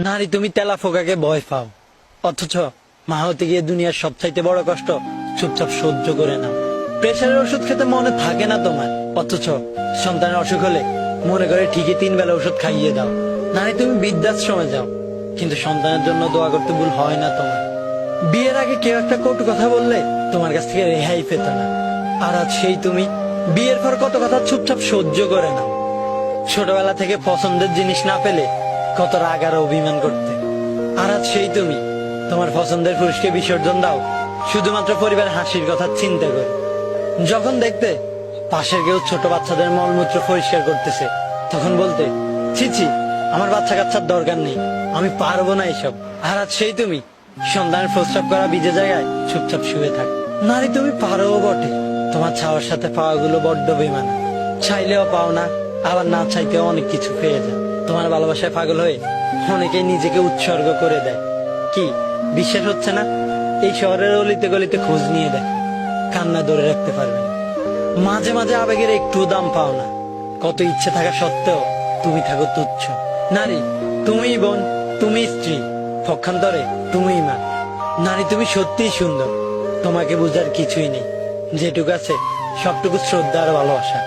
নারী তুমি তেলা ফোকাকে ভয় পাও, অথচ মা হতে গিয়ে দুনিয়ার সবচাইতে বড় কষ্ট চুপচাপ সহ্য করে নাও। প্রেশারের ওষুধ খেতে মনে থাকে না তোমার, অথচ সন্তানের অসুখ হলে মনে করে ঠিকই 3 বেলা ওষুধ খাইয়ে দাও। নারী তুমি বৃদ্ধাশ্রমে যাও, কিন্তু সন্তানের জন্য দোয়া করতে ভুল হয় না তোমার। বিয়ের আগে কেউ একটা কটু কথা বললে তোমার কাছ থেকে রেহাই পেত না, আর আজ সেই তুমি বিয়ের পর কত কথা চুপচাপ সহ্য করে নাও। ছোটবেলা থেকে পছন্দের জিনিস না পেলে কত রাগ আর অভিমান করতে, আর আজ সেই তুমি তোমার পছন্দের পুরুষকে বিসর্জন দাও শুধুমাত্র পরিবারের হাসির কথা চিন্তা করে। যখন দেখতে পাশের কেউ ছোট বাচ্চাদের মলমূত্র পরিষ্কার করতেছে, তখন বলতে ছি ছি, আমার বাচ্চা কাচ্চার দরকার নেই, আমি পারবো না এসব। আর আজ সেই তুমি সন্তানের প্রস্রাব করা ভিজে জায়গায় চুপচাপ শুয়ে থাক। নারী তুমি পারো বটে, তোমার ছাওয়ার সাথে পাওয়াগুলো বড্ড বেমানা। চাইলেও পাও না, আবার না চাইতেও অনেক কিছু পেয়ে যায়। তোমার ভালোবাসায় পাগল হয়ে অনেকেই নিজেকে উৎসর্গ করে দেয়। কি বিশ্বাস হচ্ছে না? এই শহরের অলিতে গলিতে খোঁজ নিয়ে দেয়, কান্না ধরে রাখতে পারবে না। মাঝে মাঝে আবেগের একটু দাম পাও না, কত ইচ্ছে থাকা সত্ত্বেও তুমি থাকো তুচ্ছ। নারী তুমিই বোন, তুমি স্ত্রী, পক্ষান্তরে তুমিই মা। নারী তুমি সত্যিই সুন্দর, তোমাকে বুঝার কিছুই নেই, যেটুকু আছে সবটুকু শ্রদ্ধা আর ভালোবাসা।